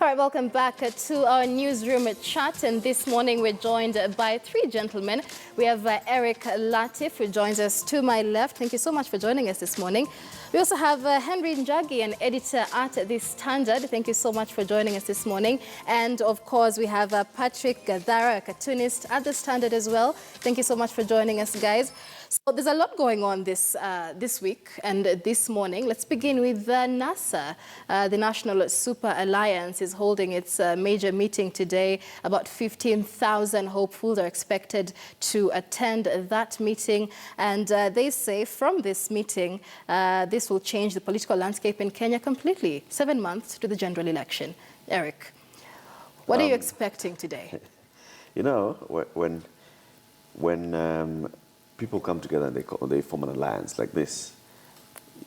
All right, welcome back to our newsroom chat. And this morning we're joined by three gentlemen. We have Eric Latif, who joins us to my left. Thank you so much for joining us this morning. We also have Henry Njagi, an editor at The Standard. Thank you so much for joining us this morning. And of course, we have Patrick Gadara, a cartoonist at The Standard as well. Thank you so much for joining us, guys. So there's a lot going on this week and this morning. Let's begin with NASA. The National Super Alliance is holding its major meeting today. About 15,000 hopefuls are expected to attend that meeting. And they say from this meeting, this will change the political landscape in Kenya completely. 7 months to the general election. Eric, what are you expecting today? You know, when people come together and they form an alliance like this,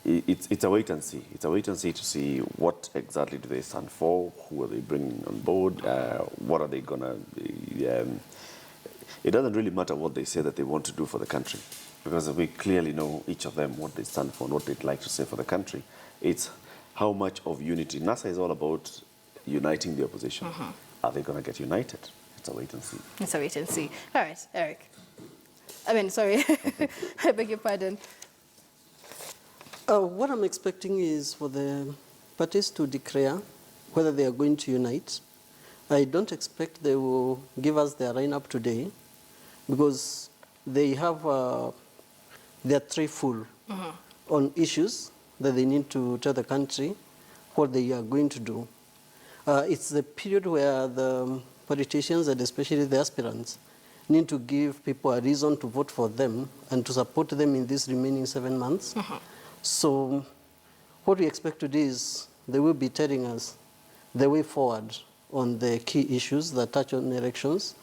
it's a wait and see. It's a wait and see to see what exactly do they stand for, who are they bringing on board, what are they going to... it doesn't really matter what they say that they want to do for the country, because we clearly know each of them what they stand for and what they'd like to say for the country. It's how much of unity. NASA is all about uniting the opposition. Are they going to get united? It's a wait and see. It's a wait and see. All right, Eric. I mean, sorry, I beg your pardon. What I'm expecting is for the parties to declare whether they are going to unite. I don't expect they will give us their lineup today, because they have their tray full on issues that they need to tell the country what they are going to do. It's the period where the politicians, and especially the aspirants, need to give people a reason to vote for them and to support them in these remaining 7 months. So what we expect today is they will be telling us the way forward on the key issues that touch on elections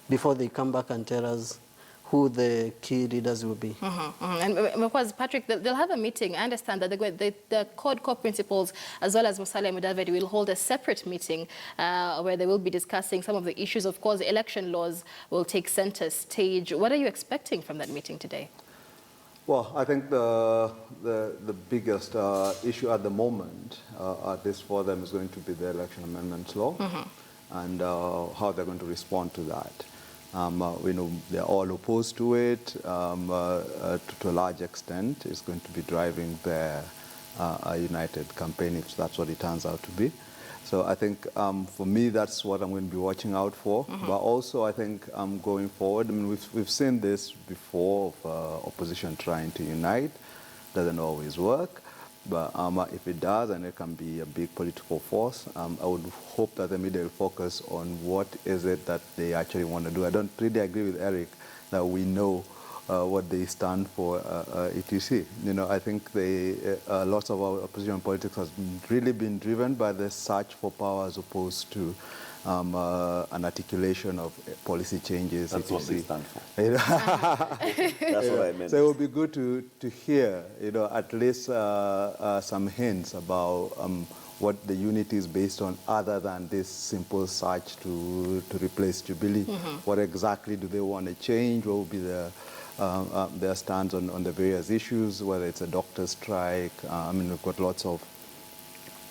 before they come back and tell us who the key leaders will be. And of course, Patrick, they'll have a meeting. I understand that the core principals, as well as Musalia Mudavadi, will hold a separate meeting where they will be discussing some of the issues. Of course, the election laws will take center stage. What are you expecting from that meeting today? Well, I think the biggest issue at the moment, at least for them, is going to be the election amendments law and how they're going to respond to that. We know they're all opposed to it to a large extent. It's going to be driving their united campaign, if that's what it turns out to be. So I think for me, that's what I'm going to be watching out for. But also, I think going forward, I mean, we've seen this before of opposition trying to unite. Doesn't always work. But if it does, and it can be a big political force, I would hope that the media will focus on what is it that they actually want to do. I don't really agree with Eric that we know what they stand for, etc. You know, I think lots of our opposition politics has really been driven by the search for power as opposed to an articulation of policy changes. That's what they stand for. That's what I meant. So it would be good to hear, you know, at least some hints about what the unity is based on, other than this simple search to replace Jubilee. What exactly do they want to change? What will be their stance on the various issues, whether it's a doctor's strike. I mean, we've got lots of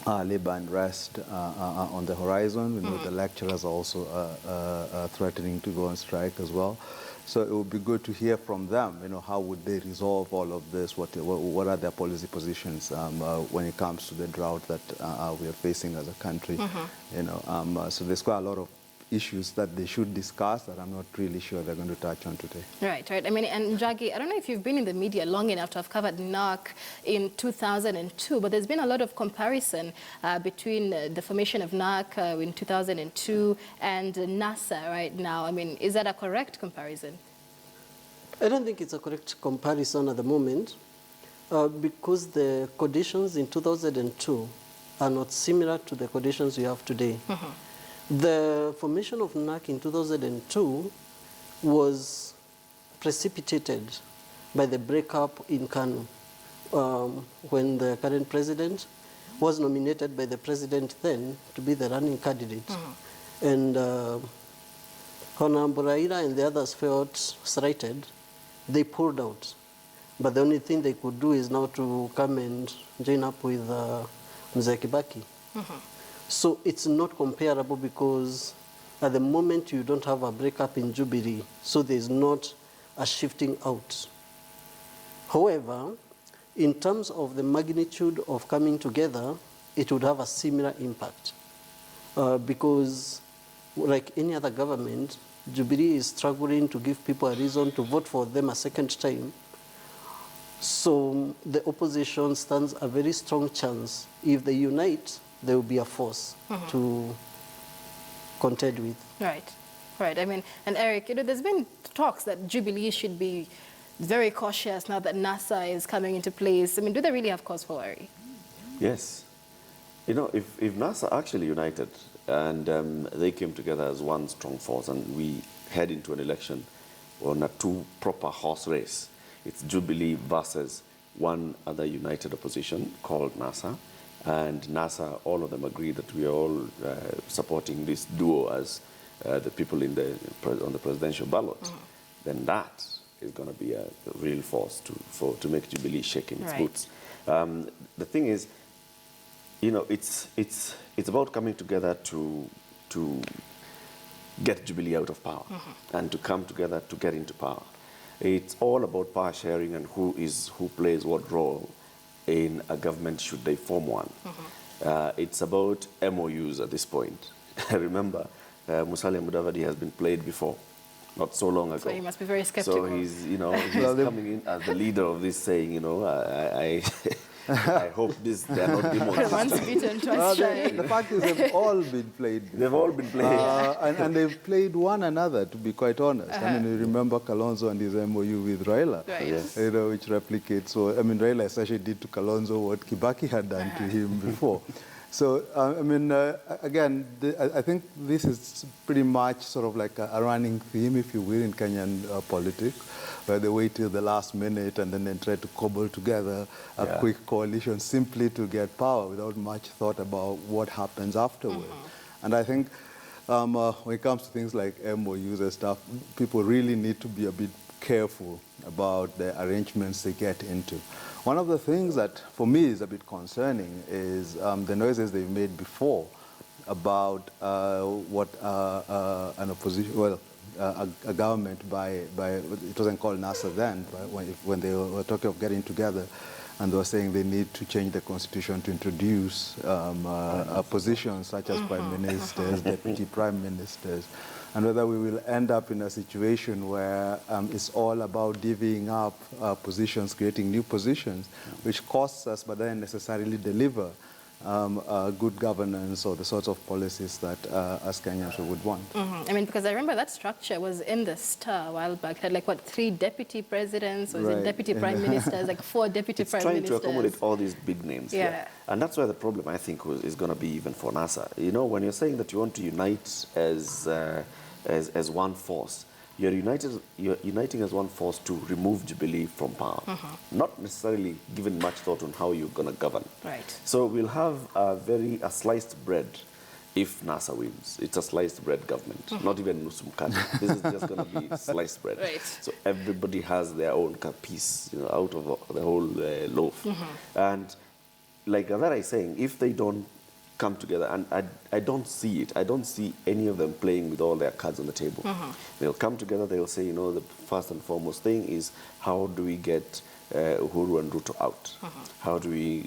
labor unrest on the horizon. We know the lecturers are also threatening to go on strike as well. So it would be good to hear from them, you know, how would they resolve all of this? What are their policy positions when it comes to the drought that we are facing as a country? You know, so there's quite a lot of issues that they should discuss that I'm not really sure they're going to touch on today. Right. I mean, and Njagi, I don't know if you've been in the media long enough to have covered NARC in 2002, but there's been a lot of comparison between the formation of NARC in 2002 and NASA right now. I mean, is that a correct comparison? I don't think it's a correct comparison at the moment because the conditions in 2002 are not similar to the conditions we have today. The formation of NARC in 2002 was precipitated by the breakup in Kanu when the current president was nominated by the president then to be the running candidate. And Honorable Raila and the others felt slighted. They pulled out. But the only thing they could do is now to come and join up with Mzee Kibaki. So it's not comparable because at the moment you don't have a breakup in Jubilee, so there's not a shifting out. However, in terms of the magnitude of coming together, it would have a similar impact because like any other government, Jubilee is struggling to give people a reason to vote for them a second time. So the opposition stands a very strong chance. If they unite, there will be a force to contend with. Right, right. I mean, and Eric, there's been talks that Jubilee should be very cautious now that NASA is coming into place. I mean, do they really have cause for worry? Yes. If NASA actually united and they came together as one strong force and we head into an election on a two proper horse race, it's Jubilee versus one other united opposition called NASA. And NASA, all of them agree that we are all supporting this duo as the people on the presidential ballot. Then that is going to be a real force to make Jubilee shake in its boots. The thing is, it's about coming together to get Jubilee out of power and to come together to get into power. It's all about power sharing and who plays what role in a government should they form one. It's about MOUs at this point. I remember Musalia Mudavadi has been played before, not so long ago. So he must be very skeptical. So he's coming in as the leader of this, saying, I hope they are not demons. Once beaten, twice shy. The fact is they've all been played. They've all been played. And they've played one another, to be quite honest. I mean, you remember Kalonzo and his MOU with Raila, Right. Yes. which replicates. So, I mean, Raila essentially did to Kalonzo what Kibaki had done to him before. So, again, I think this is pretty much sort of like a running theme, if you will, in Kenyan politics, where they wait till the last minute and then try to cobble together a quick coalition simply to get power without much thought about what happens afterward. And I think when it comes to things like MOUs and stuff, people really need to be a bit careful about the arrangements they get into. One of the things that, for me, is a bit concerning is the noises they've made before about what an opposition, a government by, it wasn't called NASA then, but when they were talking of getting together, and they were saying they need to change the constitution to introduce positions such as prime ministers, deputy prime ministers, and whether we will end up in a situation where it's all about divvying up positions, creating new positions, which costs us but doesn't necessarily deliver good governance or the sorts of policies that as Kenyans we would want. I mean, because I remember that structure was in the Star a while back. It had like, what, 3 deputy presidents, or it deputy prime ministers, like 4 deputy prime ministers. It's trying to accommodate all these big names. Yeah. And that's where the problem, I think, is going to be even for NASA. When you're saying that you want to unite as one force, you're uniting as one force to remove Jubilee from power, not necessarily giving much thought on how you're going to govern. Right. So we'll have a sliced bread if NASA wins. It's a sliced bread government, not even Nusum Kati. This is just going to be sliced bread. Right. So everybody has their own piece, out of the whole loaf. And like Azara is saying, if they don't come together, and I don't see it. I don't see any of them playing with all their cards on the table. They'll come together, they'll say, the first and foremost thing is how do we get Uhuru and Ruto out? How do we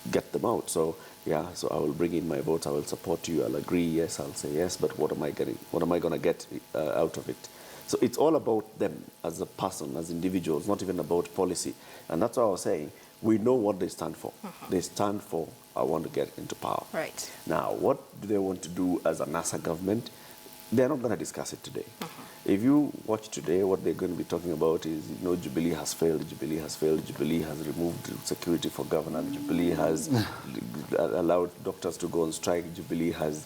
get them out? So I will bring in my votes, I will support you, I'll agree, yes, I'll say yes, but what am I going to get out of it? So it's all about them as a person, as individuals, not even about policy. And that's what I was saying. We know what they stand for. They stand for, I want to get into power. Right. Now, what do they want to do as a NASA government? They're not going to discuss it today. If you watch today, what they're going to be talking about is, Jubilee has failed, Jubilee has failed, Jubilee has removed security for governor, Jubilee has allowed doctors to go on strike, Jubilee has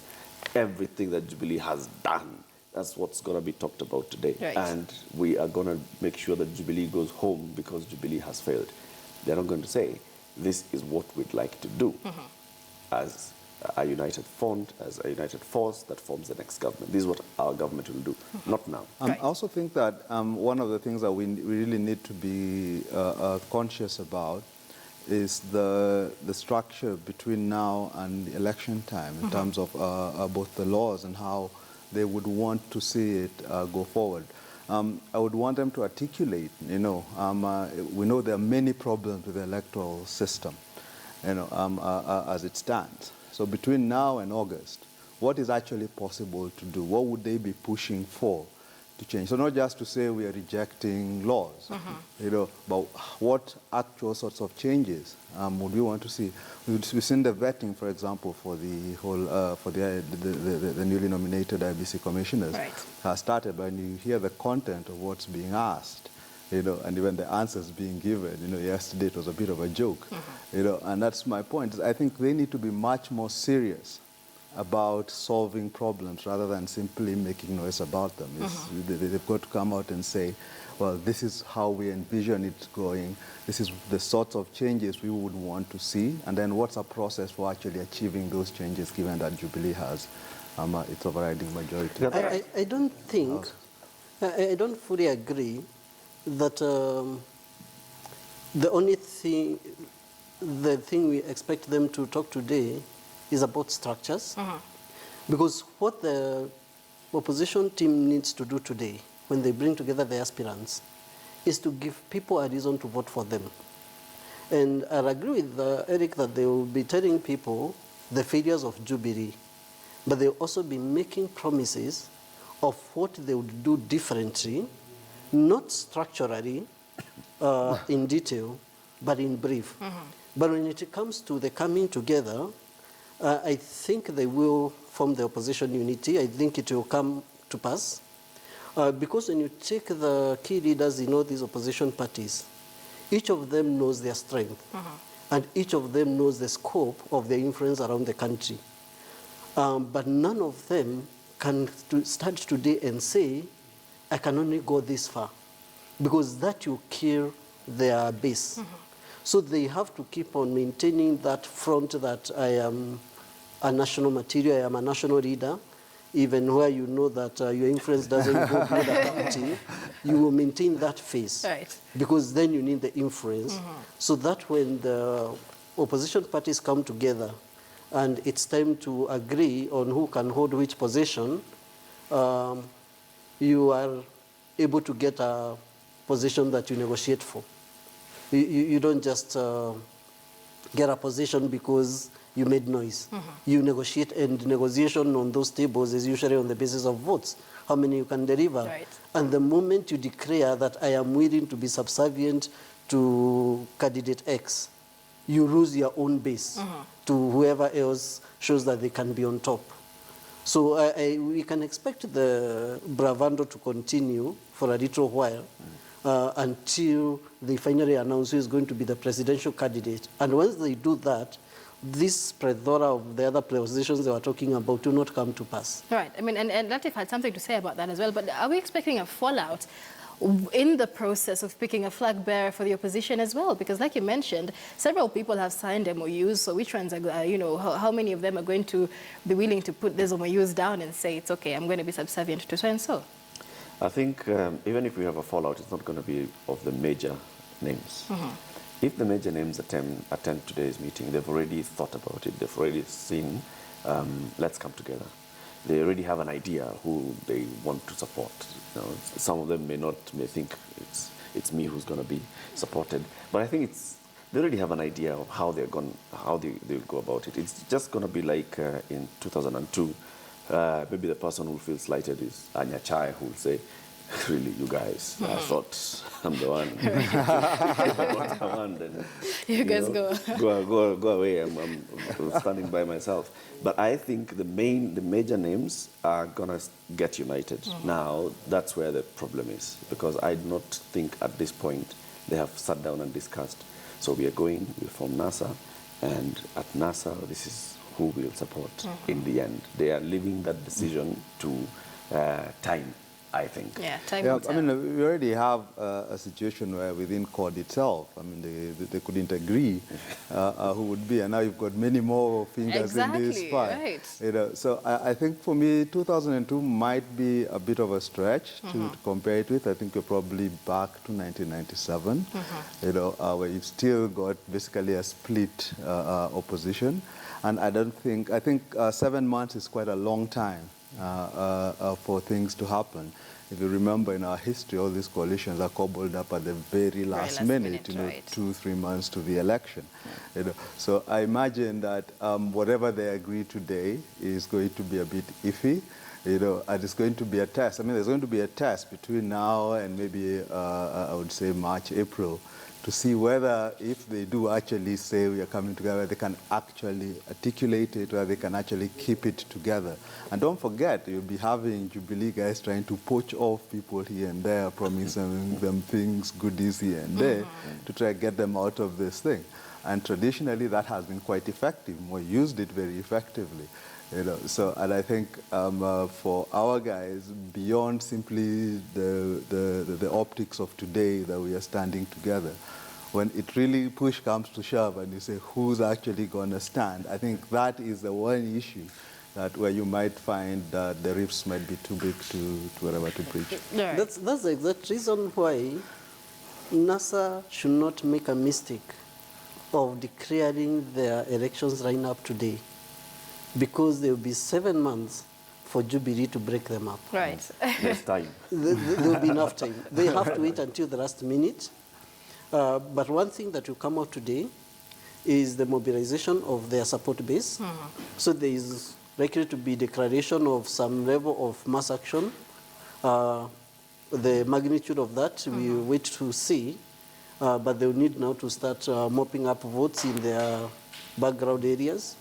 everything that Jubilee has done. That's what's going to be talked about today. Right. And we are going to make sure that Jubilee goes home because Jubilee has failed. They're not going to say, this is what we'd like to do as a united front, as a united force that forms the next government. This is what our government will do, not now. I also think that one of the things that we really need to be conscious about is the structure between now and the election time in terms of both the laws and how they would want to see it go forward. I would want them to articulate, we know there are many problems with the electoral system, as it stands. So between now and August, what is actually possible to do? What would they be pushing for to change? So not just to say we are rejecting laws, but what actual sorts of changes would we want to see? We've seen the vetting, for example, for the whole for the newly nominated IBC commissioners has started, but you hear the content of what's being asked, and even the answers being given. Yesterday it was a bit of a joke, and that's my point. I think they need to be much more serious about solving problems rather than simply making noise about them. They've got to come out and say, well, this is how we envision it going. This is the sorts of changes we would want to see. And then what's our process for actually achieving those changes, given that Jubilee has its overriding majority? I don't think, I don't fully agree that the thing we expect them to talk today is about structures. Because what the opposition team needs to do today, when they bring together the aspirants, is to give people a reason to vote for them. And I agree with Eric that they will be telling people the failures of Jubilee, but they'll also be making promises of what they would do differently, not structurally, in detail, but in brief. But when it comes to the coming together, I think they will form the opposition unity. I think it will come to pass. Because when you take the key leaders in all these opposition parties, each of them knows their strength. And each of them knows the scope of their influence around the country. But none of them can stand today and say, I can only go this far. Because that will kill their base. So they have to keep on maintaining that front that I am a national material, I am a national leader, even where you know that your influence doesn't go beyond the party, you will maintain that face. Because then you need the influence. So that when the opposition parties come together and it's time to agree on who can hold which position, you are able to get a position that you negotiate for. You don't just get a position because you made noise. You negotiate, and negotiation on those tables is usually on the basis of votes, how many you can deliver. And the moment you declare that I am willing to be subservient to candidate X, you lose your own base to whoever else shows that they can be on top. So we can expect the bravado to continue for a little while until they finally announce who is going to be the presidential candidate. And once they do that, this plethora of the other positions they were talking about will not come to pass. Right. I mean, and Latif had something to say about that as well, but are we expecting a fallout in the process of picking a flag bearer for the opposition as well? Because like you mentioned, several people have signed MOUs, so which ones are, how many of them are going to be willing to put those MOUs down and say, it's okay, I'm going to be subservient to so and so? I think even if we have a fallout, it's not going to be of the major names. If the major names attend today's meeting, they've already thought about it. They've already seen, let's come together. They already have an idea who they want to support. Some of them may think it's me who's going to be supported, but I think they already have an idea of how they'll go about it. It's just going to be like in 2002. Maybe the person who feels slighted is Anya Chai, who will say, really, you guys, I thought I'm the one. I'm the one, then, you guys go away. I'm standing by myself. But I think the major names are going to get united. Now, that's where the problem is, because I do not think at this point they have sat down and discussed. So we form NASA, and at NASA, this is who we'll support in the end. They are leaving that decision to time. I think. Yeah, time Yeah, will tell. I mean, we already have a situation where within CORD itself, I mean, they couldn't agree who would be, and now you've got many more fingers in this Exactly, pie. right. You know, so I think for me, 2002 might be a bit of a stretch to compare it with. I think we're probably back to 1997, you know, where you've still got basically a split opposition, and I think 7 months is quite a long time for things to happen. If you remember in our history, all these coalitions are cobbled up at the very last minute, you know, right. 2-3 months to the election. You know. So I imagine that whatever they agree today is going to be a bit iffy, you know, and it's going to be a test. I mean, there's going to be a test between now and maybe, I would say, March, April, to see whether if they do actually say we are coming together, they can actually articulate it, or they can actually keep it together. And don't forget, you'll be having Jubilee guys trying to poach off people here and there, promising them things, goodies here and there, to try to get them out of this thing. And traditionally, that has been quite effective. We used it very effectively. You know, so, and I think for our guys, beyond simply the optics of today that we are standing together, when it really push comes to shove and you say who's actually going to stand, I think that is the one issue that where you might find that the rifts might be too big to whatever to bridge. Right. That's the exact reason why NASA should not make a mistake of declaring their elections right up today, because there will be 7 months for Jubilee to break them up. Right. There's time. There will be enough time. They have to wait until the last minute. But one thing that will come out today is the mobilization of their support base. So there is likely to be declaration of some level of mass action. The magnitude of that, we wait to see. But they will need now to start mopping up votes in their background areas.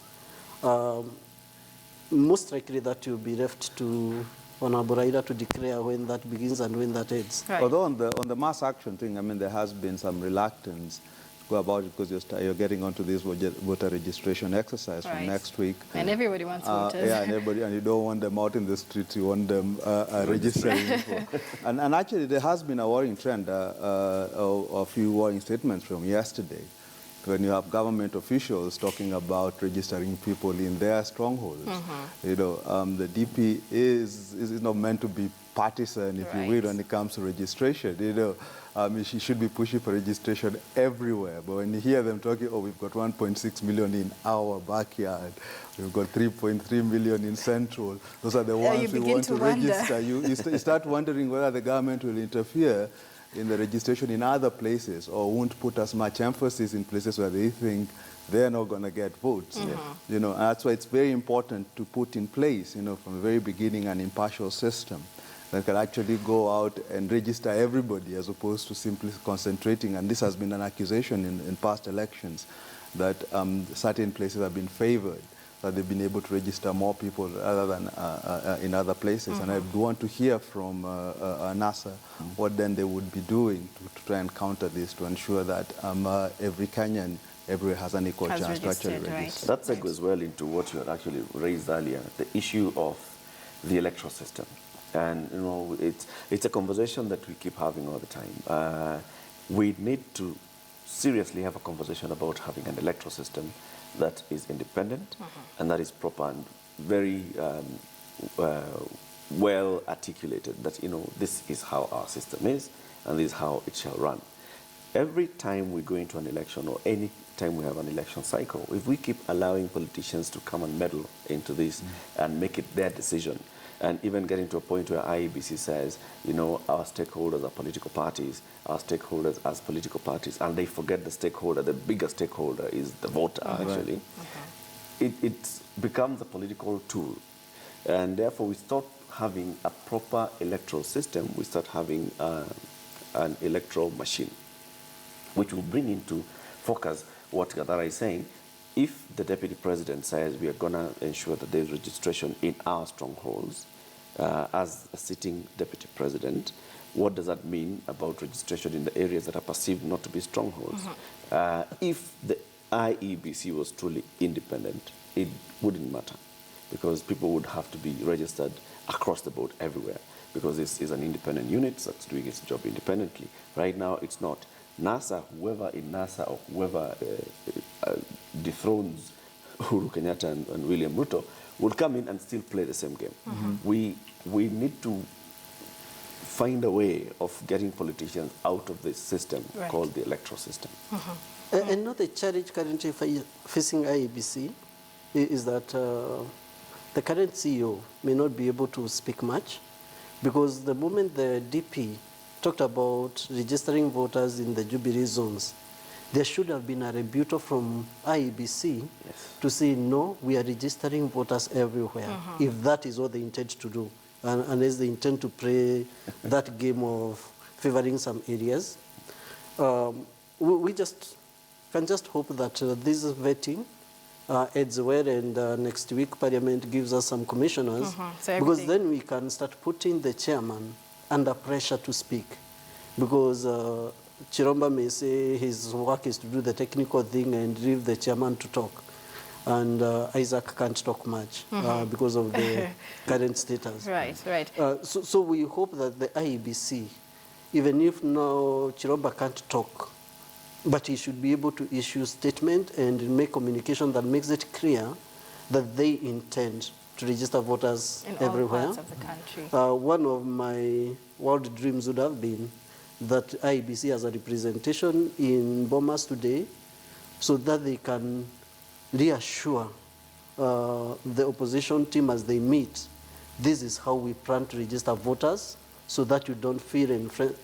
Most likely that will be left to Honorable Raila to declare when that begins and when that ends. Right. Although on the mass action thing, I mean, there has been some reluctance to go about it because you're getting onto this voter registration exercise from next week. And everybody wants voters. Yeah, and you don't want them out in the streets, you want them registering. And actually, there has been a worrying trend, a few worrying statements from yesterday, when you have government officials talking about registering people in their strongholds. You know, the DP is not meant to be partisan, if you will, when it comes to registration. You know, she should be pushing for registration everywhere. But when you hear them talking, oh, we've got 1.6 million in our backyard, we've got 3.3 million in Central, those are the ones we want to register. You start wondering whether the government will interfere in the registration in other places, or won't put as much emphasis in places where they think they're not going to get votes. You know, and that's why it's very important to put in place, you know, from the very beginning, an impartial system that can actually go out and register everybody, as opposed to simply concentrating. And this has been an accusation in past elections, that certain places have been favored, that they've been able to register more people rather than in other places. And I do want to hear from NASA what then they would be doing to try and counter this, to ensure that every Kenyan everywhere has an equal chance to actually register. That segues well into what you had actually raised earlier, the issue of the electoral system. And, you know, it's a conversation that we keep having all the time. We need to seriously have a conversation about having an electoral system that is independent and that is proper and very well articulated, that, you know, this is how our system is and this is how it shall run. Every time we go into an election, or any time we have an election cycle, if we keep allowing politicians to come and meddle into this and make it their decision, and even getting to a point where IEBC says, you know, our stakeholders are political parties, our stakeholders as political parties, and they forget the stakeholder, the bigger stakeholder is the voter, actually. It becomes a political tool. And therefore, we stop having a proper electoral system. We start having an electoral machine, which will bring into focus what Gadara is saying. If the deputy president says we are going to ensure that there's registration in our strongholds as a sitting deputy president, what does that mean about registration in the areas that are perceived not to be strongholds? If the IEBC was truly independent, it wouldn't matter, because people would have to be registered across the board everywhere. because this is an independent unit that's doing its job independently. Right now, it's not. NASA, whoever in NASA or whoever dethrones Uhuru Kenyatta and William Ruto will come in and still play the same game. We need to find a way of getting politicians out of this system called the electoral system. Another challenge currently facing IEBC is that the current CEO may not be able to speak much, because the moment the DP talked about registering voters in the Jubilee zones, there should have been a rebuttal from IEBC to say, no, we are registering voters everywhere, if that is what they intend to do, unless they intend to play that game of favoring some areas. We can just hope that this vetting ends well, and next week Parliament gives us some commissioners, because then we can start putting the chairman under pressure to speak, because Chiromba may say his work is to do the technical thing and leave the chairman to talk, and Isaac can't talk much because of the current status. Right. So we hope that the IEBC, even if now Chiromba can't talk, but he should be able to issue statement and make communication that makes it clear that they intend to register voters in everywhere. all parts of the country. One of my wild dreams would have been that IEBC has a representation in Bomas today, so that they can reassure the opposition team as they meet, this is how we plan to register voters, so that you don't feel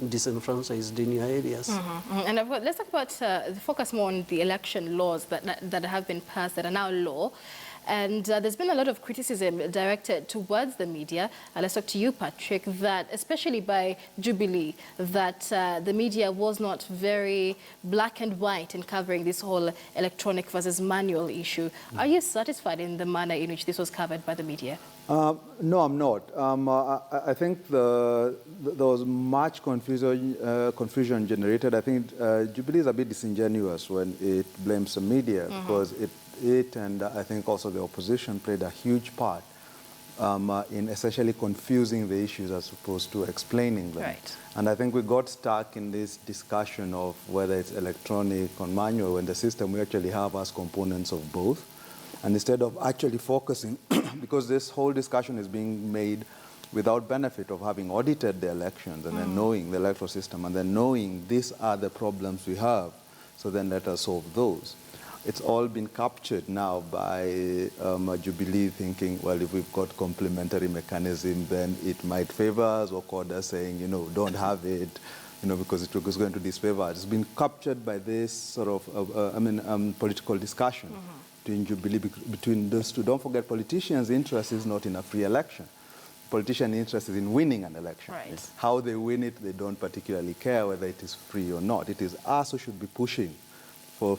disenfranchised in your areas. And let's talk about focus more on the election laws that have been passed, that are now law. And there's been a lot of criticism directed towards the media. Let's talk to you, Patrick, that especially by Jubilee, that the media was not very black and white in covering this whole electronic versus manual issue. Are you satisfied in the manner in which this was covered by the media? No, I'm not. I think there was much confusion generated. I think Jubilee is a bit disingenuous when it blames the media, because it and I think also the opposition played a huge part in essentially confusing the issues as opposed to explaining them. Right. And I think we got stuck in this discussion of whether it's electronic or manual, when the system we actually have as components of both. And instead of actually focusing, because this whole discussion is being made without benefit of having audited the elections and then knowing the electoral system and then knowing these are the problems we have, so then let us solve those. It's all been captured now by Jubilee thinking, well, if we've got complementary mechanism, then it might favor us, or Koda saying, don't have it, because it was going to disfavor us. It's been captured by this sort of, political discussion between Jubilee, between those two. Don't forget, politicians' interest is not in a free election. Politician interest is in winning an election. Right. How they win it, they don't particularly care whether it is free or not. It is us who should be pushing for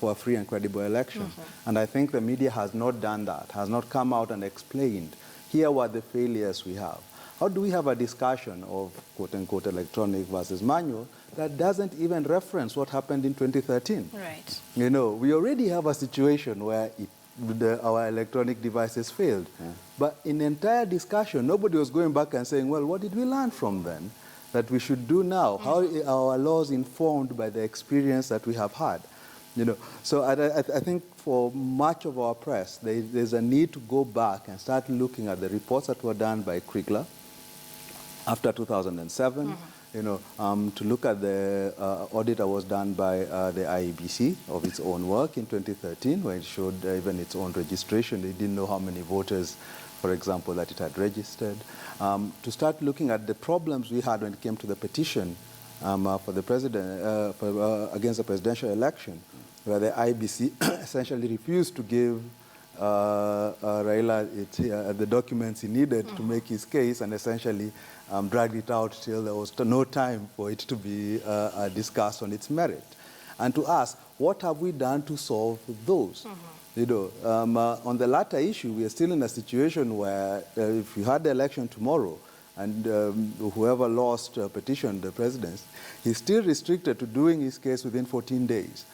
a free and credible election. And I think the media has not done that, has not come out and explained, here were the failures we have. How do we have a discussion of quote-unquote electronic versus manual that doesn't even reference what happened in 2013? Right. We already have a situation where our electronic devices failed. But in the entire discussion, nobody was going back and saying, well, what did we learn from then that we should do now? How are our laws informed by the experience that we have had? So I think for much of our press, there's a need to go back and start looking at the reports that were done by Kriegler after 2007, to look at the audit that was done by the IEBC of its own work in 2013, where it showed even its own registration. They didn't know how many voters, for example, that it had registered. To start looking at the problems we had when it came to the petition for the president, against the presidential election, where the IEBC essentially refused to give Raila the documents he needed to make his case, and essentially dragged it out till there was no time for it to be discussed on its merit. And to ask, what have we done to solve those? On the latter issue, we are still in a situation where if you had the election tomorrow, and whoever lost petitioned the president, he's still restricted to doing his case within 14 days.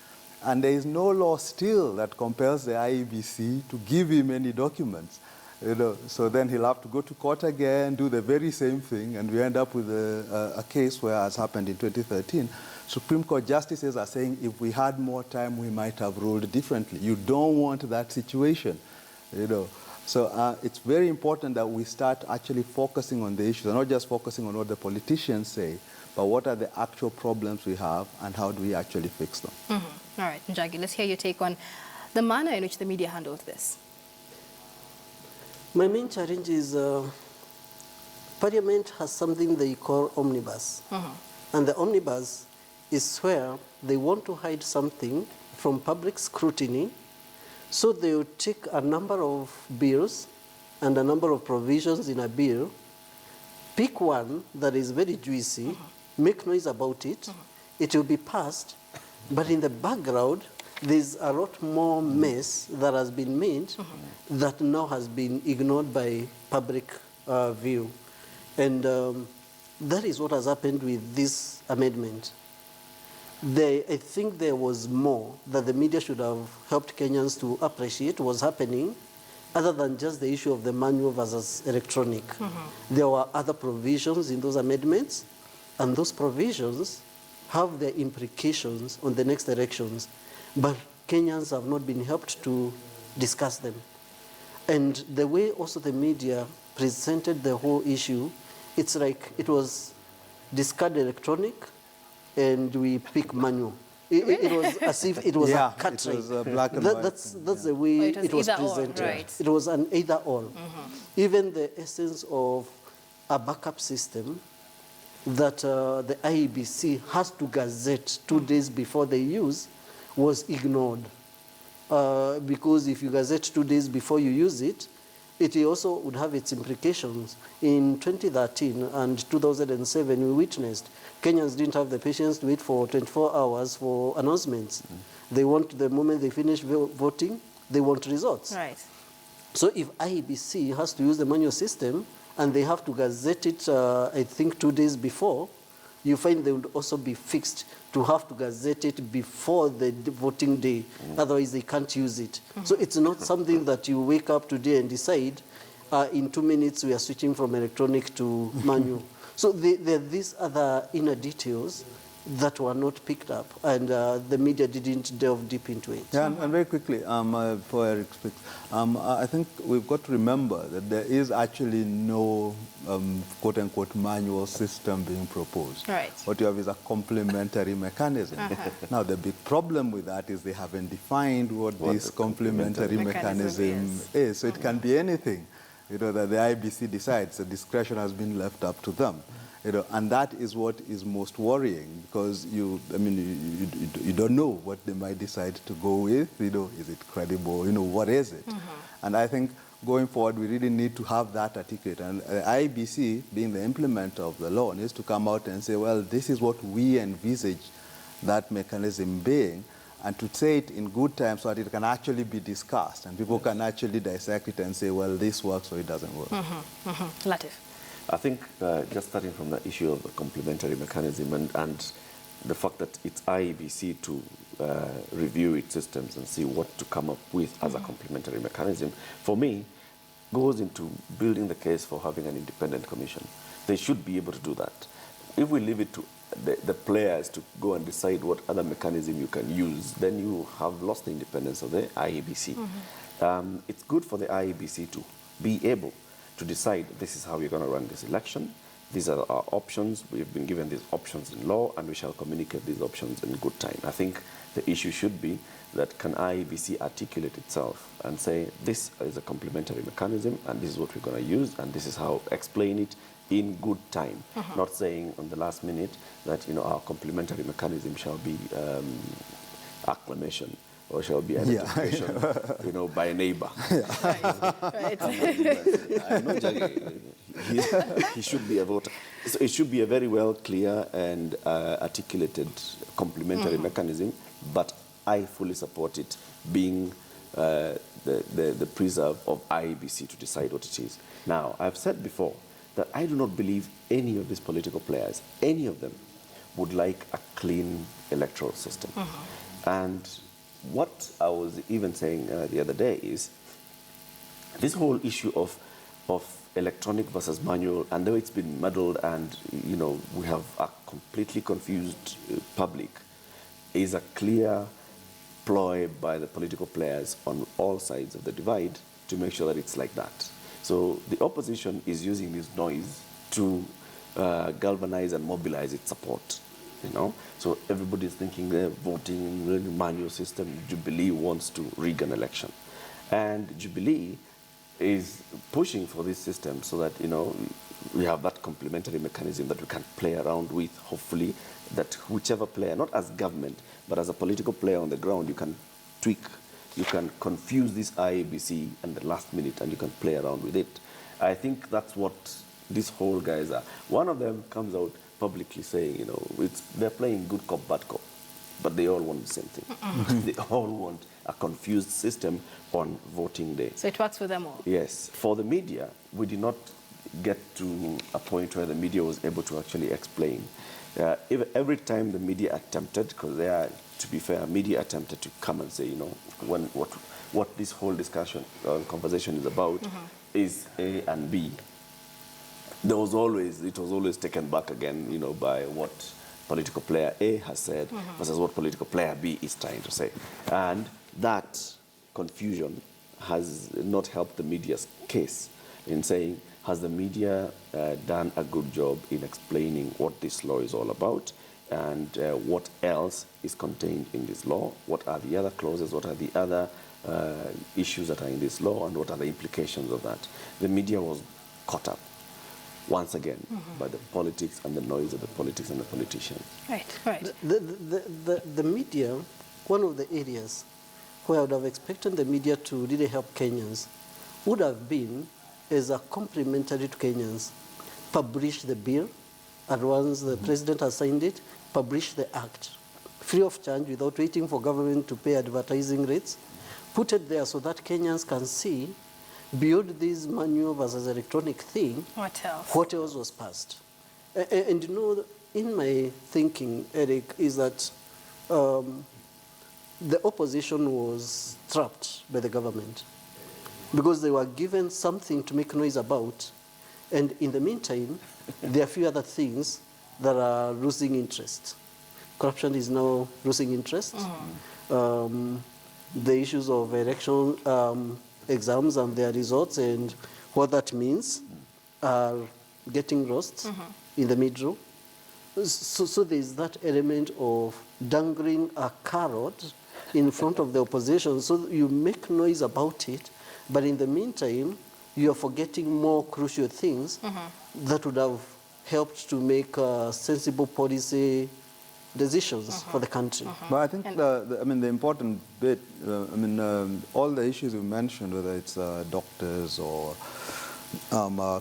And there is no law still that compels the IEBC to give him any documents. You know, so then he'll have to go to court again, do the very same thing, and we end up with a case where, as happened in 2013, Supreme Court justices are saying if we had more time, we might have ruled differently. You don't want that situation, you know. So it's very important that we start actually focusing on the issues, and not just focusing on what the politicians say, but what are the actual problems we have, and how do we actually fix them. Mm-hmm. All right, Njagi, let's hear your take on the manner in which the media handled this. My main challenge is Parliament has something they call omnibus. And the omnibus is where they want to hide something from public scrutiny, so they will take a number of bills and a number of provisions in a bill, pick one that is very juicy, make noise about it, it will be passed, but in the background, there's a lot more mess that has been made that now has been ignored by public view. And that is what has happened with this amendment. I think there was more that the media should have helped Kenyans to appreciate was happening, other than just the issue of the manual versus electronic. There were other provisions in those amendments, and those provisions have their implications on the next elections. But Kenyans have not been helped to discuss them. And the way also the media presented the whole issue, it's like it was discard electronic and we pick manual. It was as if it was a cut. It was black and white. That's the way it was presented. Right. It was an either or. Even the essence of a backup system that the IEBC has to gazette 2 days before they use was ignored. Because if you gazette 2 days before you use it, it also would have its implications. In 2013 and 2007, we witnessed Kenyans didn't have the patience to wait for 24 hours for announcements. They want, the moment they finish voting, they want results. Right. So if IEBC has to use the manual system and they have to gazette it, I think 2 days before, you find they would also be fixed to have to gazette it before the voting day. Otherwise, they can't use it. So it's not something that you wake up today and decide, in 2 minutes we are switching from electronic to manual. So there are these other inner details that were not picked up, and the media didn't delve deep into it. Yeah, and very quickly, before Eric speaks, I think we've got to remember that there is actually no quote-unquote manual system being proposed. Right. What you have is a complementary mechanism. Now, the big problem with that is they haven't defined what this complementary mechanism is. So it can be anything, you know, that the IBC decides. The discretion has been left up to them. You know, and that is what is most worrying, because you don't know what they might decide to go with. You know, is it credible? You know, what is it? And I think going forward, we really need to have that articulated. And IBC, being the implementer of the law, needs to come out and say, well, this is what we envisage that mechanism being, and to say it in good time so that it can actually be discussed and people can actually dissect it and say, well, this works or it doesn't work. Latif. I think just starting from the issue of the complementary mechanism and the fact that it's IEBC to review its systems and see what to come up with as a complementary mechanism, for me, goes into building the case for having an independent commission. They should be able to do that. If we leave it to the players to go and decide what other mechanism you can use, then you have lost the independence of the IEBC. It's good for the IEBC to be able to decide this is how we're going to run this election. These are our options. We've been given these options in law, and we shall communicate these options in good time. I think the issue should be that can IEBC articulate itself and say this is a complementary mechanism, and this is what we're going to use, and this is how explain it in good time. Not saying on the last minute that, you know, our complementary mechanism shall be acclamation, or shall be identification, you know, by a neighbor. Right. I know Jaggi, he should be a voter. So it should be a very well clear and articulated complementary mechanism, but I fully support it being the preserve of IEBC to decide what it is. Now, I've said before that I do not believe any of these political players, any of them, would like a clean electoral system. And what I was even saying the other day is, this whole issue of electronic versus manual, and though it's been muddled and, you know, we have a completely confused public, is a clear ploy by the political players on all sides of the divide to make sure that it's like that. So the opposition is using this noise to galvanize and mobilize its support, you know. So everybody's thinking they're voting manual system. Jubilee wants to rig an election. And Jubilee is pushing for this system so that, you know, we have that complementary mechanism that we can play around with, hopefully, that whichever player, not as government, but as a political player on the ground, you can tweak, you can confuse this IABC and the last minute, and you can play around with it. I think that's what these whole guys are. One of them comes out publicly saying, you know, they're playing good cop, bad cop, but they all want the same thing. They all want a confused system on voting day. So it works for them all? Yes. For the media, we did not get to a point where the media was able to actually explain. Every time the media attempted, because they are, to be fair, media attempted to come and say, you know, what this whole discussion, conversation is about is A and B. It was always taken back again, you know, by what political player A has said versus what political player B is trying to say. And that confusion has not helped the media's case in saying, has the media done a good job in explaining what this law is all about and what else is contained in this law? What are the other clauses? What are the other issues that are in this law? And what are the implications of that? The media was caught up once again by the politics and the noise of the politics and the politicians. Right, right. The media, one of the areas where I would have expected the media to really help Kenyans would have been, as a complementary to Kenyans, publish the bill, and once the president has signed it, publish the act, free of charge, without waiting for government to pay advertising rates. Put it there so that Kenyans can see, beyond this manual versus electronic thing, what else was passed. And you know, in my thinking, Eric, is that the opposition was trapped by the government because they were given something to make noise about, and in the meantime, there are a few other things that are losing interest. Corruption is now losing interest. The issues of election exams and their results and what that means are getting lost in the middle. So there's that element of dangling a carrot in front of the opposition, so you make noise about it, but in the meantime, you're forgetting more crucial things that would have helped to make sensible policy decisions for the country. But I think the important bit, all the issues you mentioned, whether it's doctors or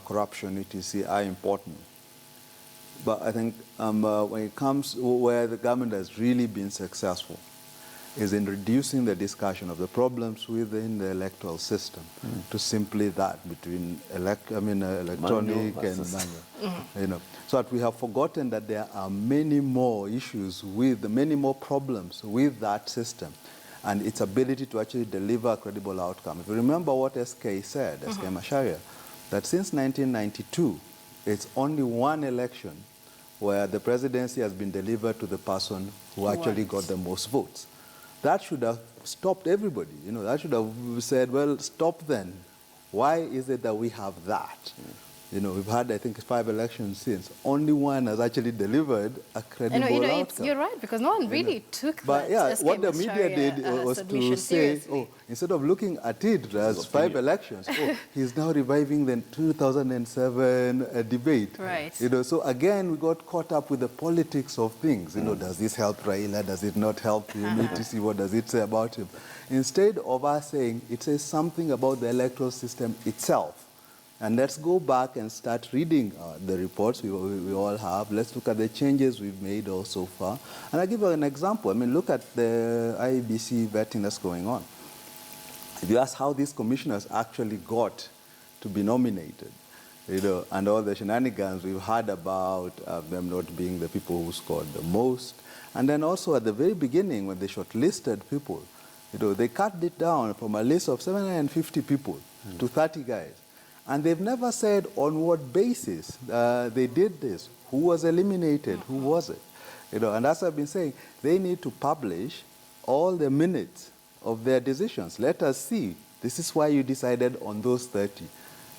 corruption, etc., are important. But I think when it comes where the government has really been successful is in reducing the discussion of the problems within the electoral system to simply that between electronic and manual. You know, so that we have forgotten that there are many more issues with many more problems with that system and its ability to actually deliver a credible outcome. If you remember what SK said, SK Macharia, that since 1992, it's only one election where the presidency has been delivered to the person who actually got the most votes. That should have stopped everybody. You know, that should have said, well, stop then. Why is it that we have that? You know, we've had, I think, 5 elections since. Only one has actually delivered a credible outcome. You're right, because no one really took but that. Yeah, what the media did was to say, instead of looking at it as 5 elections, he's now reviving the 2007 debate. Right. You know, so again, we got caught up with the politics of things. You know, does this help Raila? Does it not help? You need to see what does it say about him. Instead of us saying, it says something about the electoral system itself. And let's go back and start reading the reports we all have. Let's look at the changes we've made so far. And I'll give you an example. I mean, look at the IEBC vetting that's going on. If you ask how these commissioners actually got to be nominated, you know, and all the shenanigans we've heard about them not being the people who scored the most. And then also at the very beginning, when they shortlisted people, you know, they cut it down from a list of 750 people to 30 guys. And they've never said on what basis they did this, who was eliminated, who was it. You know, and as I've been saying, they need to publish all the minutes of their decisions. Let us see, this is why you decided on those 30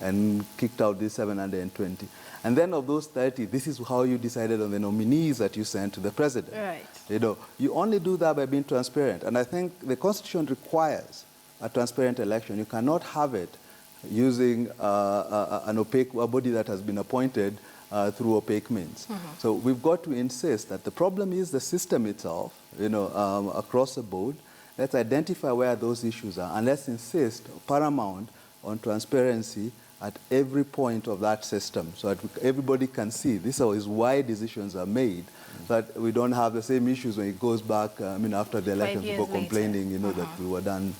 and kicked out these 720. And then of those 30, this is how you decided on the nominees that you sent to the president. Right. You know, you only do that by being transparent. And I think the Constitution requires a transparent election. You cannot have it using an opaque body that has been appointed through opaque means. So we've got to insist that the problem is the system itself, you know, across the board. Let's identify where those issues are, and let's insist paramount on transparency at every point of that system, so that everybody can see this is why decisions are made, so that we don't have the same issues when it goes back, I mean, after the election, people complaining, you know, that we were done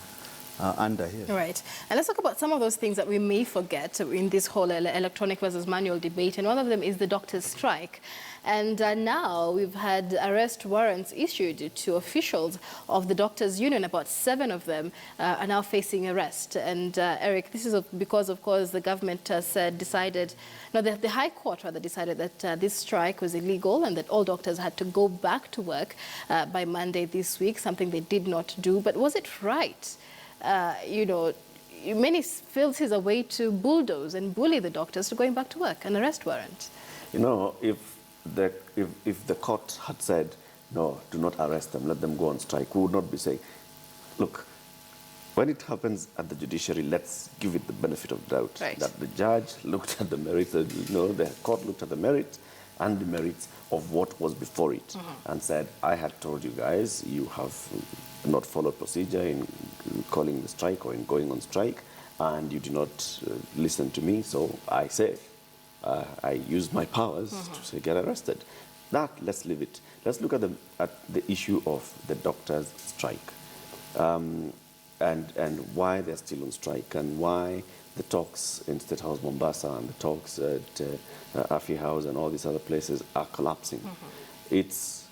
under here. Right. And let's talk about some of those things that we may forget in this whole electronic versus manual debate. And one of them is the doctors' strike. And now we've had arrest warrants issued to officials of the doctors' union. About 7 of them are now facing arrest. And Eric, this is because, of course, the government decided, no, the High Court rather decided that this strike was illegal and that all doctors had to go back to work by Monday this week, something they did not do. But was it right? You know, many feel this is a way to bulldoze and bully the doctors to going back to work, an arrest warrant. You know, if the court had said, no, do not arrest them, let them go on strike, we would not be saying, look, when it happens at the judiciary, let's give it the benefit of doubt. Right. That the judge looked at the merits, you know, the court looked at the merits and the merits of what was before it and said, I had told you guys, you have not followed procedure in calling the strike or in going on strike, and you did not listen to me, so I say, I used my powers to say get arrested. That, let's leave it. Let's look at the issue of the doctors' strike and why they're still on strike and why the talks in State House Mombasa and the talks at Afi House and all these other places are collapsing. It's,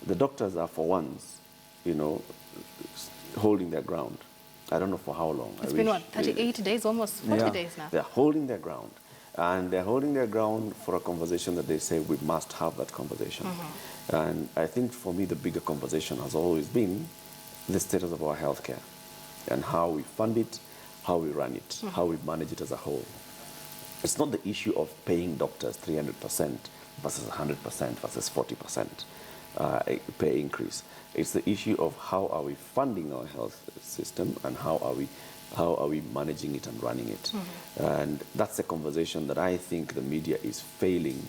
the doctors are for once, you know, holding their ground. I don't know for how long. It's been what, 38 days, almost 40 days now. They're holding their ground. And they're holding their ground for a conversation that they say we must have that conversation. And I think for me the bigger conversation has always been the status of our healthcare and how we fund it, how we run it, how we manage it as a whole. It's not the issue of paying doctors 300% versus 100% versus 40% pay increase. It's the issue of how are we funding our health system and how are we managing it and running it. And that's a conversation that I think the media is failing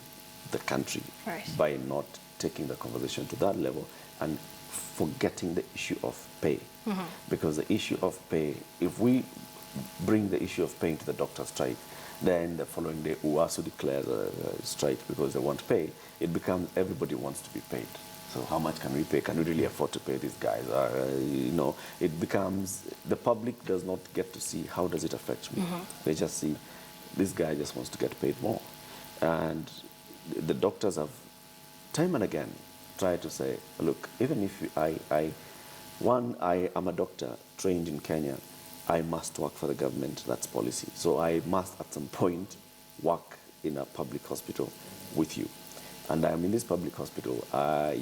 the country by not taking the conversation to that level and forgetting the issue of pay. Because the issue of pay, if we bring the issue of paying to the doctor strike, then the following day UASU declares a strike because they want pay, it becomes everybody wants to be paid. So how much can we pay? Can we really afford to pay these guys? You know, it becomes, the public does not get to see how does it affect me. They just see, this guy just wants to get paid more. And the doctors have time and again tried to say, look, even if I am a doctor trained in Kenya, I must work for the government, that's policy. So I must at some point work in a public hospital with you. And I'm in this public hospital,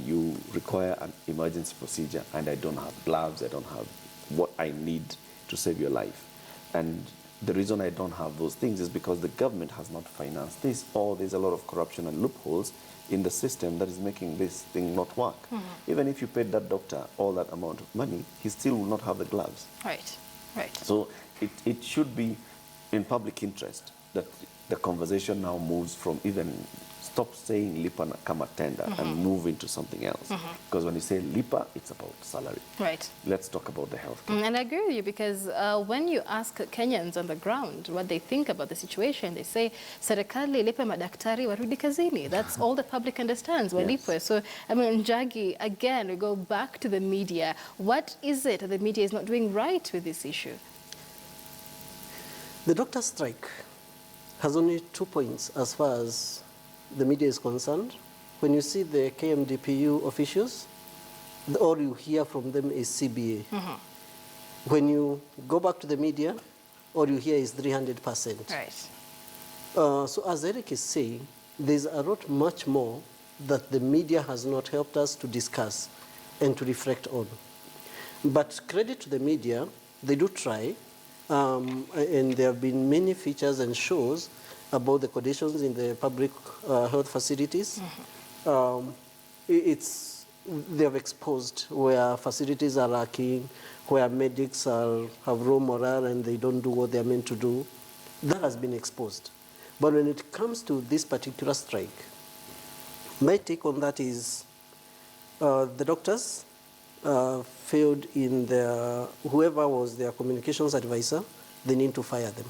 you require an emergency procedure and I don't have gloves, I don't have what I need to save your life. And the reason I don't have those things is because the government has not financed this, or there's a lot of corruption and loopholes in the system that is making this thing not work. Even if you paid that doctor all that amount of money, he still will not have the gloves. Right, right. So it should be in public interest that the conversation now moves from even stop saying lipa kama tender and move into something else. Because when you say lipa, it's about salary. Right. Let's talk about the health care. And I agree with you because when you ask Kenyans on the ground what they think about the situation, they say, serikali lipe madaktari warudi kazini. That's all the public understands, walipwe. So, I mean, Njagi, again, we go back to the media. What is it that the media is not doing right with this issue? The doctor strike has only 2 points as far as the media is concerned. When you see the KMDPU officials, all you hear from them is CBA. When you go back to the media, all you hear is 300%. Right. So as Eric is saying, there's a lot much more that the media has not helped us to discuss and to reflect on. But credit to the media, they do try, and there have been many features and shows about the conditions in the public health facilities. They have exposed where facilities are lacking, where medics have low morale and they don't do what they're meant to do. That has been exposed. But when it comes to this particular strike, my take on that is the doctors failed in whoever was their communications advisor, they need to fire them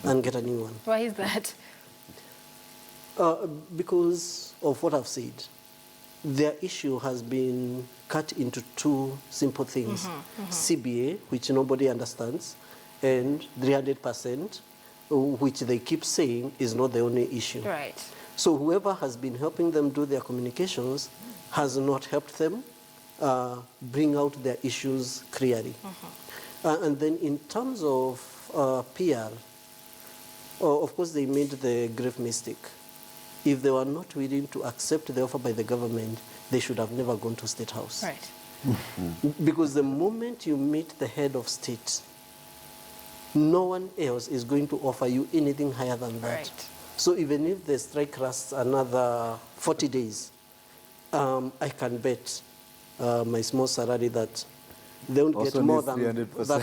and get a new one. Why is that? Because of what I've said. Their issue has been cut into two simple things. CBA, which nobody understands, and 300%, which they keep saying is not the only issue. Right. So whoever has been helping them do their communications has not helped them bring out their issues clearly. And then in terms of PR, of course they made the grave mistake. If they were not willing to accept the offer by the government, they should have never gone to State House. Right. Because the moment you meet the head of state, no one else is going to offer you anything higher than that. Right. So even if the strike lasts another 40 days, I can bet my small salary that they won't Also get more needs than 300%. that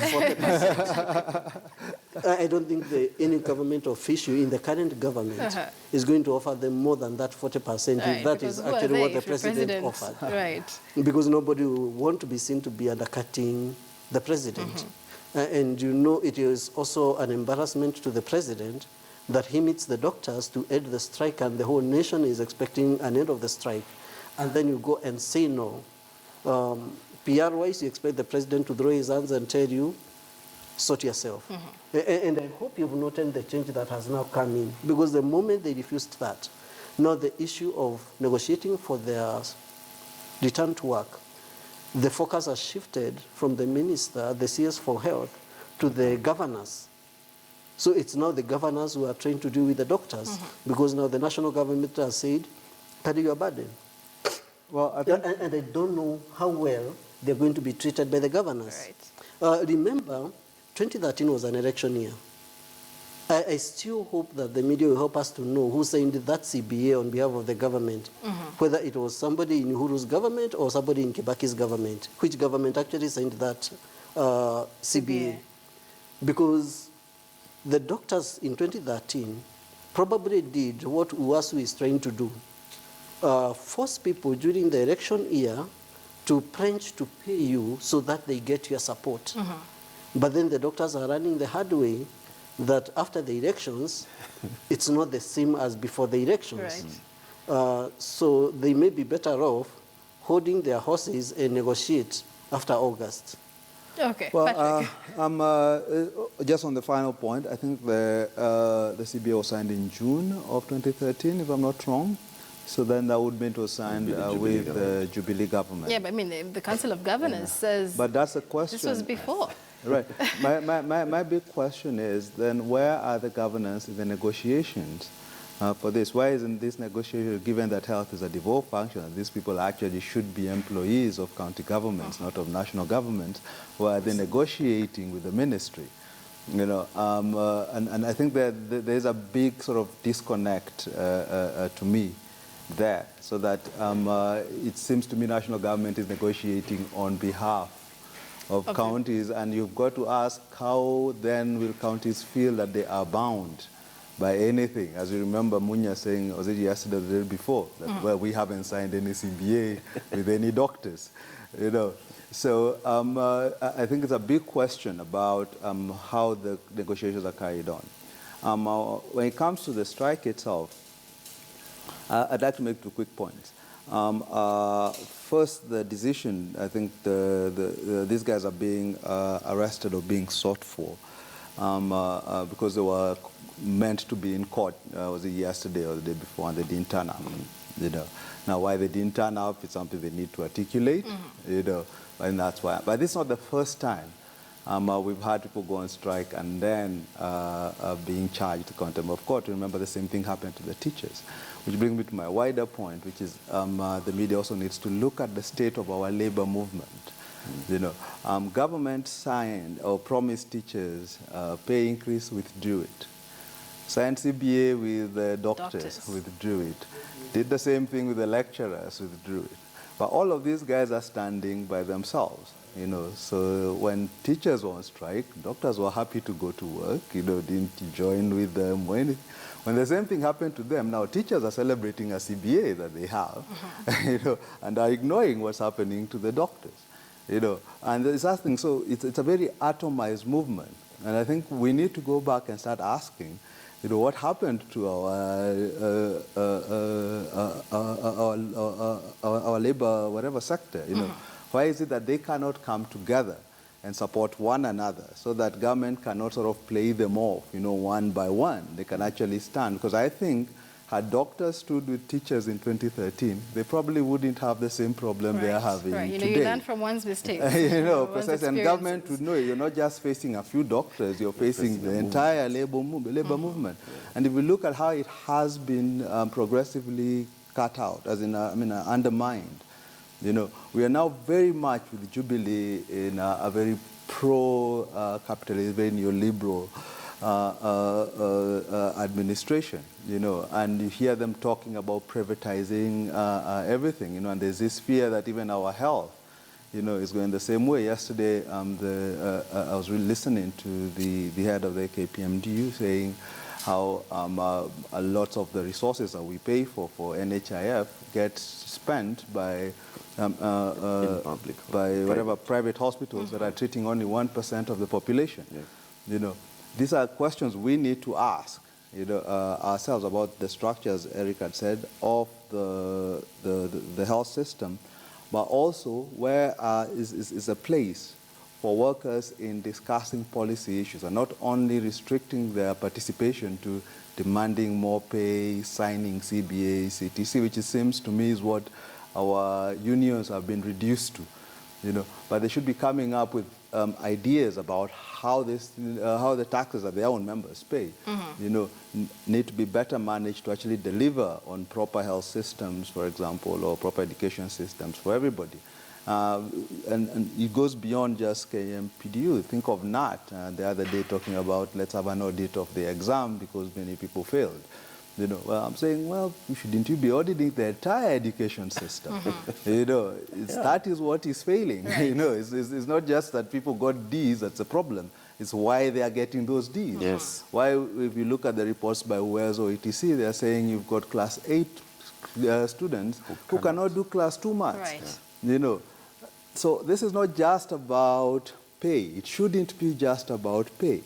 40%. I don't think any government official in the current government is going to offer them more than that 40%. Right, If that because is who are actually they what the if the president offered. Right. Because nobody will want to be seen to be undercutting the president. And you know it is also an embarrassment to the president that he meets the doctors to end the strike and the whole nation is expecting an end of the strike. And then you go and say no. PR-wise, you expect the president to throw his hands and tell you, sort yourself. And I hope you've noted the change that has now come in. Because the moment they refused that, now the issue of negotiating for their return to work, the focus has shifted from the minister, the CS for health, to the governors. So it's now the governors who are trying to deal with the doctors, because now the national government has said, carry your burden. Well, I think And I don't know how well they're going to be treated by the governors. Right. Remember, 2013 was an election year. I still hope that the media will help us to know who signed that CBA on behalf of the government, whether it was somebody in Uhuru's government or somebody in Kibaki's government, which government actually signed that CBA. Because the doctors in 2013 probably did what UASU is trying to do, force people during the election year to pledge to pay you so that they get your support. But then the doctors are running the hard way that after the elections, it's not the same as before the elections. Right. So they may be better off holding their horses and negotiate after August. Okay. Well, Patrick. just on the final point, I think the CBA was signed in June of 2013, if I'm not wrong. So then that would mean it was signed with the Jubilee government. Yeah, but I mean, the Council of Governors says But that's a question. this was before. Right. My big question is then where are the governors in the negotiations for this? Why isn't this negotiation, given that health is a devolved function, and these people actually should be employees of county governments, not of national governments, why are they negotiating with the ministry? You know, and I think that there's a big sort of disconnect to me there, so that it seems to me national government is negotiating on behalf of counties, and you've got to ask how then will counties feel that they are bound by anything. As you remember Munya saying, was it yesterday or the day before, that well, we haven't signed any CBA with any doctors, you know. So I think it's a big question about how the negotiations are carried on. When it comes to the strike itself, I'd like to make 2 quick points. First, the decision, I think these guys are being arrested or being sought for because they were meant to be in court, was it yesterday or the day before, and they didn't turn up. You know. Now, why they didn't turn up is something they need to articulate, you know, and that's why. But it's not the first time We've had people go on strike and then being charged with contempt of court. Remember, the same thing happened to the teachers. Which brings me to my wider point, which is the media also needs to look at the state of our labor movement. You know, government signed or promised teachers pay increase, withdrew it. Signed CBA with the doctors, withdrew it. Did the same thing with the lecturers, withdrew it. But all of these guys are standing by themselves. You know, so when teachers were on strike, doctors were happy to go to work, you know, didn't join with them or anything. When the same thing happened to them, now teachers are celebrating a CBA that they have, you know, and are ignoring what's happening to the doctors, you know. And there's asking, so it's a very atomized movement. And I think we need to go back and start asking, you know, what happened to our labor, whatever sector, you know. Why is it that they cannot come together and support one another so that government cannot sort of play them off, you know, one by one? They can actually stand. Because I think had doctors stood with teachers in 2013, they probably wouldn't have the same problem they are having you know, today. you learn from one's mistakes. You know, precisely. And government would know you're not just facing a few doctors, you're facing the entire labor movement. And if we look at how it has been progressively cut out, as in, undermined, you know, we are now very much with Jubilee in a very pro-capitalist, very neoliberal administration, you know, and you hear them talking about privatizing everything, you know, and there's this fear that even our health, you know, is going the same way. Yesterday, I was really listening to the head of the KPMG saying how a lot of the resources that we pay for NHIF get spent by whatever private hospitals that are treating only 1% of the population. Yeah. You know, these are questions we need to ask, you know, ourselves about the structures, Eric had said, of the health system, but also where is a place for workers in discussing policy issues and not only restricting their participation to demanding more pay, signing CBA, CTC, which it seems to me is what our unions have been reduced to, you know. But they should be coming up with ideas about how the taxes that their own members pay, you know, need to be better managed to actually deliver on proper health systems, for example, or proper education systems for everybody. And it goes beyond just KMPDU. Think of NAT the other day talking about let's have an audit of the exam because many people failed. You know, well, I'm saying, well, shouldn't you be auditing the entire education system? You know, that is what is failing. Right. You know, it's not just that people got Ds that's a problem. It's why they are getting those Ds. Yes. Why, if you look at the reports by WES or ETC, they are saying you've got class 8 students who cannot do class 2 maths. Right. You know, so this is not just about pay. It shouldn't be just about pay.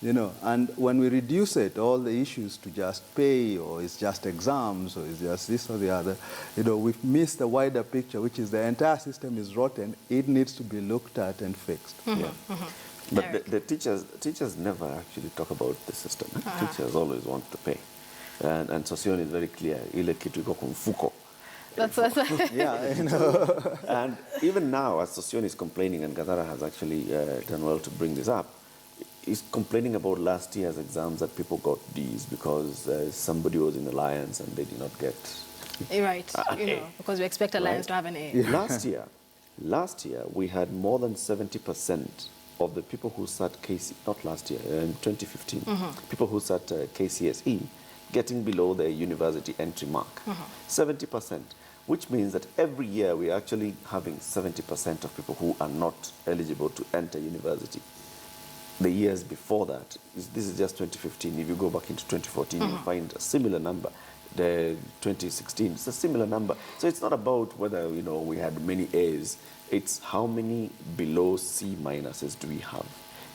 You know, and when we reduce it, all the issues to just pay, or it's just exams, or it's just this or the other, you know, we've missed the wider picture, which is the entire system is rotten. It needs to be looked at and fixed. Yeah. But the teachers never actually talk about the system. Teachers always want to pay. And Sossion is very clear. Ile kitu iko kwa mfuko. That's what yeah, you know. And even now, as Sossion is complaining, and Gathara has actually done well to bring this up, is complaining about last year's exams that people got D's because somebody was in Alliance and they did not get right, you know, because we expect Alliance to have an A. Yeah. Last year, we had more than 70% of the people who sat not last year, in 2015, people who sat KCSE getting below the university entry mark. 70%, which means that every year we're actually having 70% of people who are not eligible to enter university. The years before that, this is just 2015. If you go back into 2014, you'll find a similar number. The 2016, it's a similar number. So it's not about whether, you know, we had many A's. It's how many below C minuses do we have,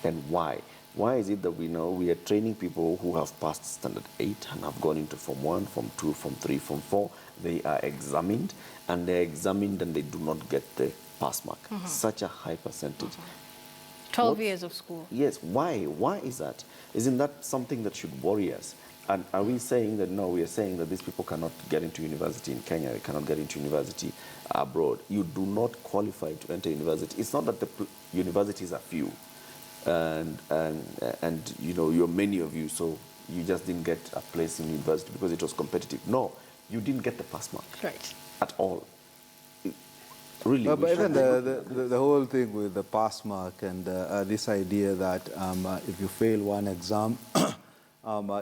and why? Why is it that we know we are training people who have passed standard 8 and have gone into Form 1, Form 2, Form 3, Form 4? They are examined, and they're examined and they do not get the pass mark. Such a high percentage. 12 years of school. Yes, why? Why is that? Isn't that something that should worry us? And are we saying that, no, we are saying that these people cannot get into university in Kenya, they cannot get into university abroad. You do not qualify to enter university. It's not that the universities are few. and you know, many of you, so you just didn't get a place in university because it was competitive. No, you didn't get the pass mark Right. at all. Really, But even the whole thing with the pass mark and this idea that if you fail one exam,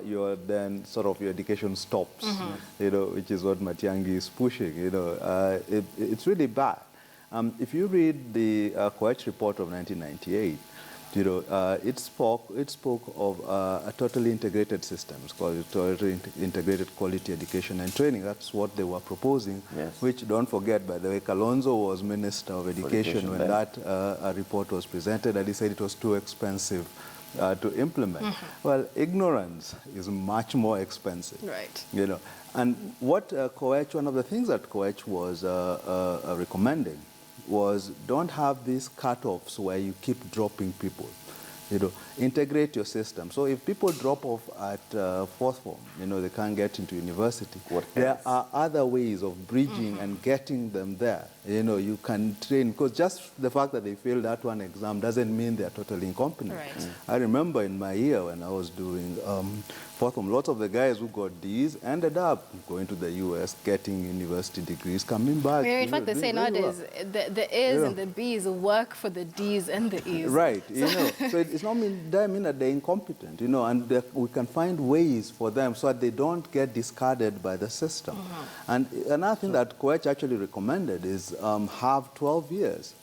your then sort of your education stops, you know, which is what Matiang'i is pushing. You know, it's really bad. If you read the Koech report of 1998, you know, it spoke of a totally integrated system. It's called totally integrated quality education and training. That's what they were proposing, yes. Which, don't forget, by the way, Kalonzo was Minister of Education when that report was presented, and he said it was too expensive to implement. Well, ignorance is much more expensive. Right. You know, and what Koech, one of the things that Koech was recommending was don't have these cutoffs where you keep dropping people. You know, integrate your system. So if people drop off at fourth form, you know, they can't get into university. There are other ways of bridging and getting them there. You know, you can train, because just the fact that they failed that one exam doesn't mean they're totally incompetent. Right. I remember in my year when I was doing fourth form, lots of the guys who got D's ended up going to the US, getting university degrees, coming back. In fact, they say nowadays the A's and the B's work for the D's and the E's. Right, you know, so it's not that mean that they're incompetent, you know, and we can find ways for them so that they don't get discarded by the system. And another thing that Koech actually recommended is have 12 years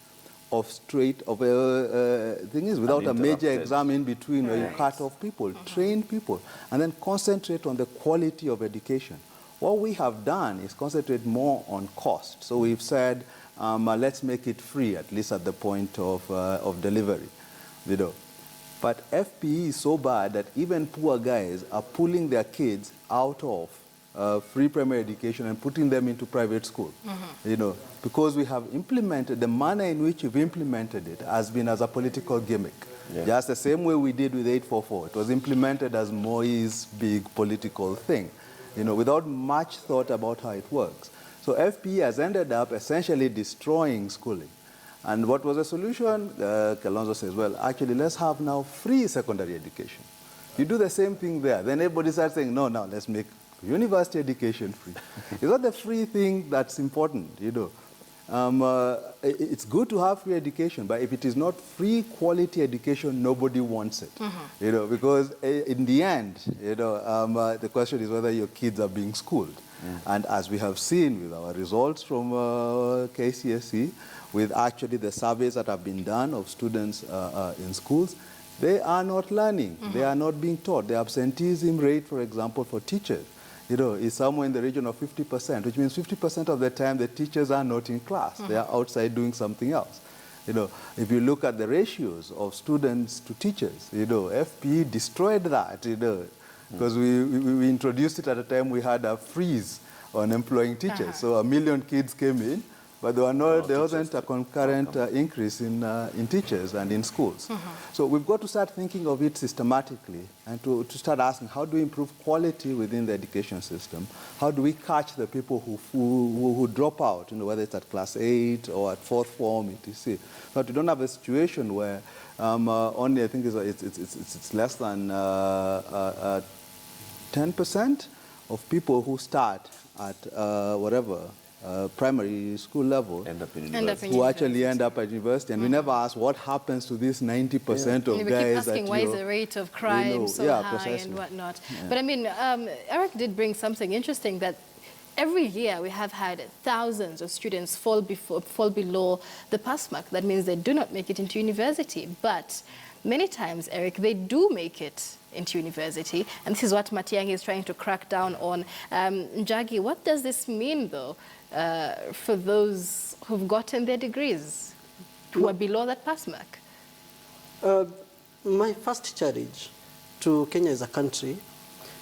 of straight, thing is, without a major exam in between where you cut off people, train people, and then concentrate on the quality of education. What we have done is concentrate more on cost. So we've said, let's make it free, at least at the point of delivery, you know. But FPE is so bad that even poor guys are pulling their kids out of free primary education and putting them into private school, you know, because we have implemented, the manner in which we've implemented it has been as a political gimmick. Yeah. Just the same way we did with 844. It was implemented as Moi's big political thing, you know, without much thought about how it works. So FPE has ended up essentially destroying schooling. And what was the solution? Kalonzo says, well, actually, let's have now free secondary education. You do the same thing there. Then everybody starts saying, no, now let's make university education free. It's not the free thing that's important, you know. It's good to have free education, but if it is not free quality education, nobody wants it. You know, because in the end, you know, the question is whether your kids are being schooled. And as we have seen with our results from KCSE, with actually the surveys that have been done of students in schools, they are not learning. They are not being taught. The absenteeism rate, for example, for teachers, you know, is somewhere in the region of 50%, which means 50% of the time the teachers are not in class. They are outside doing something else. You know, if you look at the ratios of students to teachers, you know, FPE destroyed that, you know, because we introduced it at a time we had a freeze on employing teachers. So 1 million kids came in, but there wasn't a concurrent increase in teachers and in schools. So we've got to start thinking of it systematically and to start asking, how do we improve quality within the education system? How do we catch the people who drop out, you know, whether it's at class 8 or at fourth form, etc. But we don't have a situation where only, I think it's less than 10% of people who start at primary school level who actually end up at university. And we never ask what happens to this 90% of guys. We keep asking why is the rate of crime so high precisely. and whatnot. But I mean, Eric did bring something interesting, that every year we have had thousands of students fall below the pass mark. That means they do not make it into university. But many times, Eric, they do make it into university. And this is what Matiang'i is trying to crack down on. Njagi, what does this mean, though, for those who've gotten their degrees, who are below that pass mark? My first challenge to Kenya as a country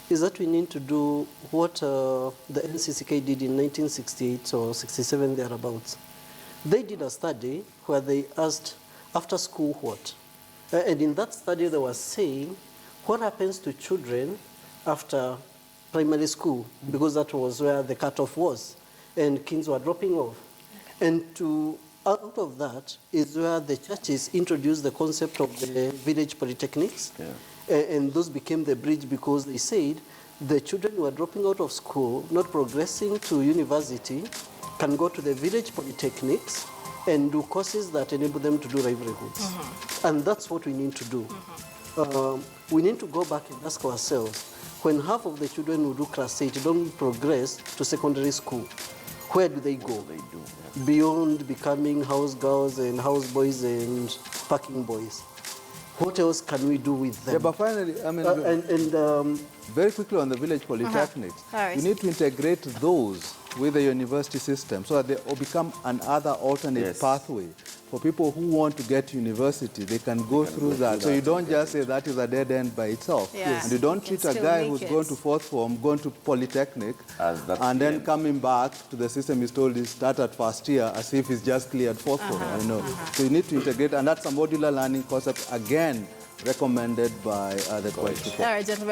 is that we need to do what the NCCK did in 1968 or 67, thereabouts. They did a study where they asked, after school, what? And in that study, they were saying, what happens to children after primary school? Because that was where the cutoff was, and kids were dropping off. And to out of that is where the churches introduced the concept of the village polytechnics. Yeah. And those became the bridge because they said the children who are dropping out of school, not progressing to university, can go to the village polytechnics and do courses that enable them to do livelihoods. And that's what we need to do. We need to go back and ask ourselves, when half of the children who do class 8 don't progress to secondary school, where do they go? They do, yeah. Beyond becoming house girls and house boys and parking boys. What else can we do with them? Yeah, but finally, I mean, very quickly on the village polytechnics, All right. you need to integrate those with the university system so that they will become another alternate Yes. pathway for people who want to get to university. They can go through that. So you don't just say that is a dead end by itself. Yeah. And you don't You can treat a still guy make who's it. going to fourth form, going to polytechnic, As that and then end. coming back to the system is told he start at first year as if he's just cleared fourth form. You know. So you need to integrate, and that's a modular learning concept again recommended by the Quest. All right, gentlemen.